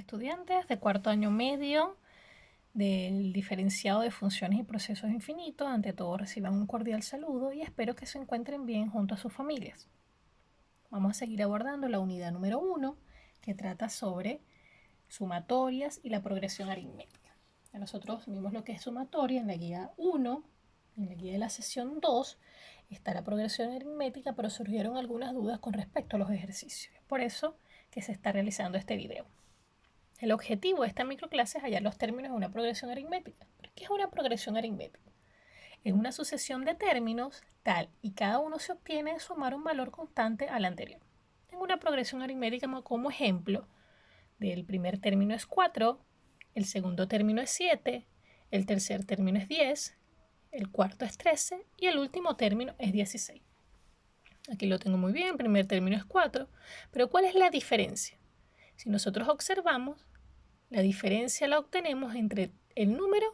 Estudiantes de cuarto año medio del diferenciado de funciones y procesos infinitos, ante todo reciban un cordial saludo y espero que se encuentren bien junto a sus familias. Vamos a seguir abordando la unidad número 1, que trata sobre sumatorias y la progresión aritmética. Nosotros vimos lo que es sumatoria en la guía 1, en la guía de la sesión 2 está la progresión aritmética, pero surgieron algunas dudas con respecto a los ejercicios. Es por eso que se está realizando este video. El objetivo de esta microclase es hallar los términos de una progresión aritmética. ¿Qué es una progresión aritmética? Es una sucesión de términos tal y cada uno se obtiene de sumar un valor constante al anterior. Tengo una progresión aritmética como ejemplo del primer término es 4, el segundo término es 7, el tercer término es 10, el cuarto es 13 y el último término es 16. Aquí lo tengo muy bien, el primer término es 4, pero ¿cuál es la diferencia? Si nosotros observamos, la diferencia la obtenemos entre el número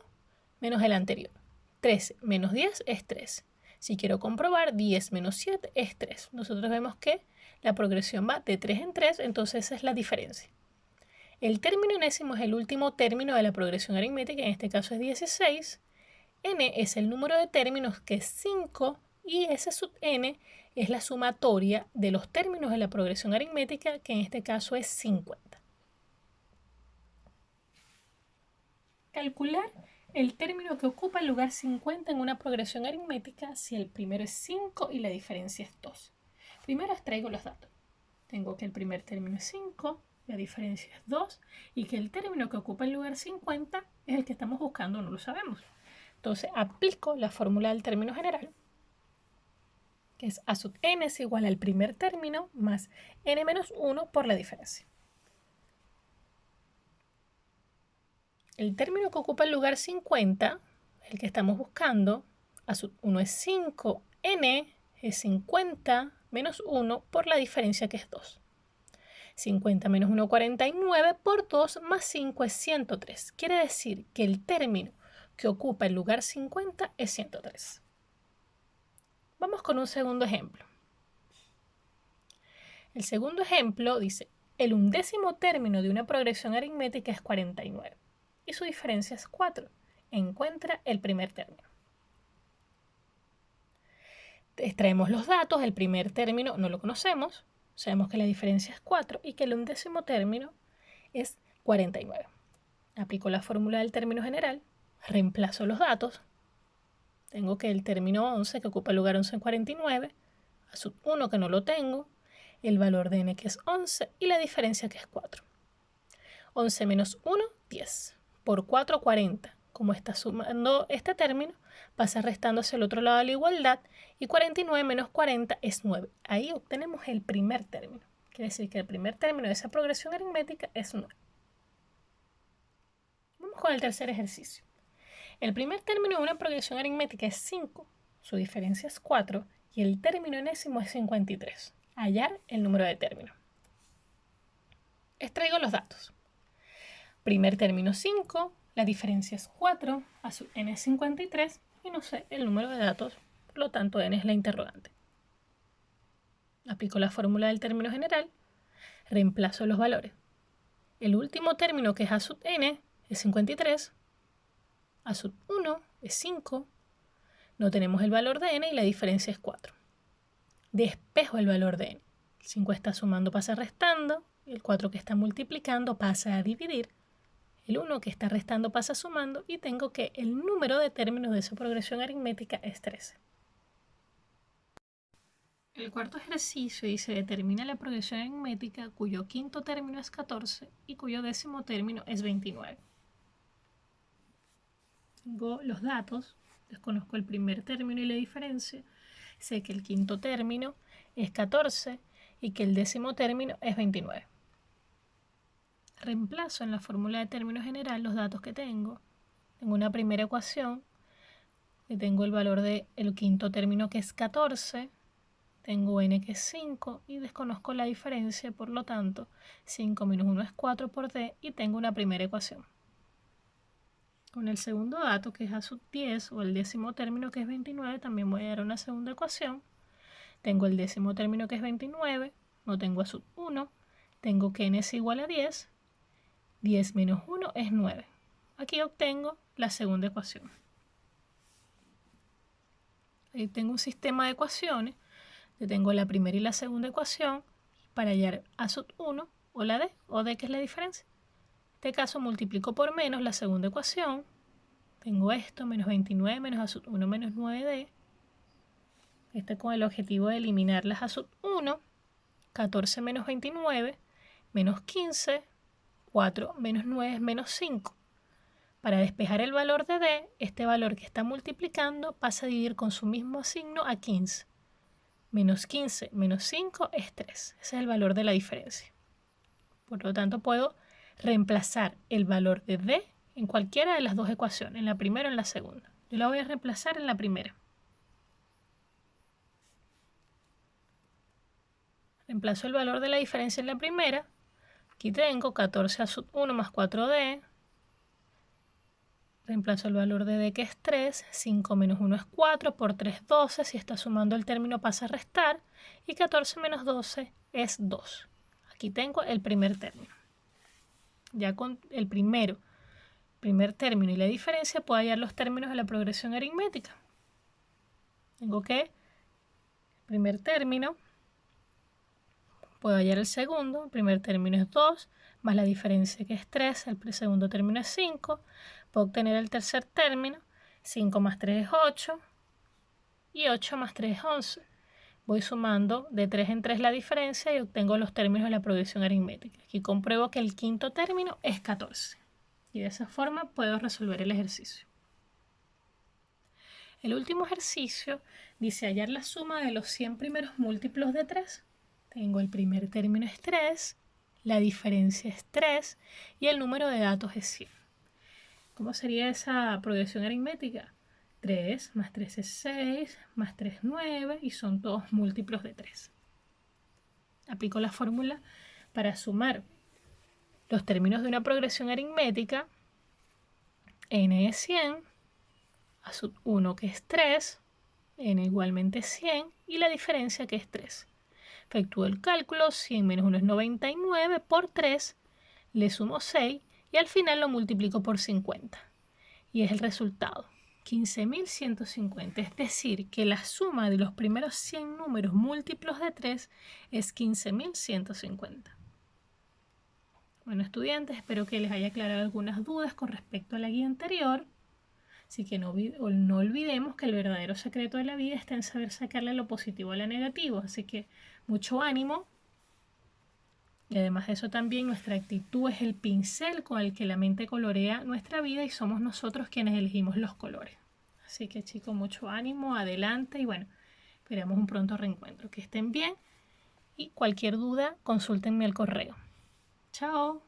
menos el anterior. 13 menos 10 es 3. Si quiero comprobar, 10 menos 7 es 3. Nosotros vemos que la progresión va de 3 en 3, entonces esa es la diferencia. El término enésimo es el último término de la progresión aritmética, en este caso es 16. N es el número de términos, que es 5, y S sub n es la sumatoria de los términos de la progresión aritmética, que en este caso es 50. Calcular el término que ocupa el lugar 50 en una progresión aritmética si el primero es 5 y la diferencia es 2. Primero extraigo los datos. Tengo que el primer término es 5, la diferencia es 2 y que el término que ocupa el lugar 50 es el que estamos buscando, no lo sabemos. Entonces aplico la fórmula del término general, que es A sub n es igual al primer término más n menos 1 por la diferencia. El término que ocupa el lugar 50, el que estamos buscando, A sub 1 es 5, n es 50 menos 1 por la diferencia que es 2. 50 menos 1, 49, por 2 más 5 es 103. Quiere decir que el término que ocupa el lugar 50 es 103. Vamos con un segundo ejemplo. El segundo ejemplo dice, el undécimo término de una progresión aritmética es 49 y su diferencia es 4. Encuentra el primer término. Extraemos los datos, el primer término no lo conocemos, sabemos que la diferencia es 4 y que el undécimo término es 49. Aplico la fórmula del término general, reemplazo los datos, tengo que el término 11 que ocupa el lugar 11 en 49, a sub 1 que no lo tengo, el valor de n que es 11 y la diferencia que es 4. 11 menos 1, 10. Por 4, 40. Como está sumando este término, pasa restando hacia el otro lado de la igualdad y 49 menos 40 es 9. Ahí obtenemos el primer término. Quiere decir que el primer término de esa progresión aritmética es 9. Vamos con el tercer ejercicio. El primer término de una progresión aritmética es 5, su diferencia es 4 y el término enésimo es 53. Hallar el número de términos. Extraigo los datos. Primer término 5, la diferencia es 4, a sub n es 53 y no sé el número de datos, por lo tanto n es la interrogante. Aplico la fórmula del término general, reemplazo los valores. El último término, que es a sub n, es 53, a sub 1 es 5, no tenemos el valor de n y la diferencia es 4. Despejo el valor de n. El 5 está sumando, pasa restando, el 4 que está multiplicando pasa a dividir, el 1 que está restando pasa sumando y tengo que el número de términos de esa progresión aritmética es 13. El cuarto ejercicio dice, determina la progresión aritmética cuyo quinto término es 14 y cuyo décimo término es 29. Tengo los datos, desconozco el primer término y la diferencia, sé que el quinto término es 14 y que el décimo término es 29. Reemplazo en la fórmula de término general los datos que tengo. Tengo una primera ecuación, que tengo el valor del quinto término que es 14, tengo n que es 5 y desconozco la diferencia, por lo tanto 5 menos 1 es 4 por d y tengo una primera ecuación. Con el segundo dato, que es a sub 10, o el décimo término, que es 29, también voy a dar una segunda ecuación. Tengo el décimo término, que es 29, no tengo a sub 1, tengo que n es igual a 10, 10 menos 1 es 9. Aquí obtengo la segunda ecuación. Ahí tengo un sistema de ecuaciones. Yo tengo la primera y la segunda ecuación para hallar A sub 1 o la D, o D, que es la diferencia. En este caso multiplico por menos la segunda ecuación. Tengo esto, menos 29 menos A sub 1 menos 9D. Este con el objetivo de eliminar las A sub 1. 14 menos 29 menos 15. 4 menos 9 es menos 5. Para despejar el valor de D, este valor que está multiplicando pasa a dividir con su mismo signo a 15. Menos 15 menos 5 es 3. Ese es el valor de la diferencia. Por lo tanto, puedo reemplazar el valor de D en cualquiera de las dos ecuaciones, en la primera o en la segunda. Yo la voy a reemplazar en la primera. Reemplazo el valor de la diferencia en la primera. Aquí tengo 14 a sub 1 más 4D. Reemplazo el valor de D, que es 3. 5 menos 1 es 4. Por 3, 12. Si está sumando el término pasa a restar. Y 14 menos 12 es 2. Aquí tengo el primer término. Ya con el primer término y la diferencia puedo hallar los términos de la progresión aritmética. Tengo que el primer término, puedo hallar el segundo. El primer término es 2, más la diferencia, que es 3. El segundo término es 5. Puedo obtener el tercer término. 5 más 3 es 8. Y 8 más 3 es 11. Voy sumando de 3 en 3 la diferencia y obtengo los términos de la progresión aritmética. Aquí compruebo que el quinto término es 14. Y de esa forma puedo resolver el ejercicio. El último ejercicio dice hallar la suma de los 100 primeros múltiplos de 3. Tengo el primer término es 3, la diferencia es 3 y el número de datos es 100. ¿Cómo sería esa progresión aritmética? 3 más 3 es 6, más 3 es 9 y son todos múltiplos de 3. Aplico la fórmula para sumar los términos de una progresión aritmética. N es 100, A sub 1, que es 3, N igualmente 100 y la diferencia, que es 3. Efectúo el cálculo, 100 menos 1 es 99, por 3 le sumo 6 y al final lo multiplico por 50. Y es el resultado, 15.150. Es decir, que la suma de los primeros 100 números múltiplos de 3 es 15.150. Bueno, estudiantes, espero que les haya aclarado algunas dudas con respecto a la guía anterior. Así que no olvidemos que el verdadero secreto de la vida está en saber sacarle lo positivo a lo negativo. Así que mucho ánimo. Y además de eso también nuestra actitud es el pincel con el que la mente colorea nuestra vida y somos nosotros quienes elegimos los colores. Así que chicos, mucho ánimo, adelante y bueno, esperamos un pronto reencuentro. Que estén bien y cualquier duda consúltenme al correo. Chao.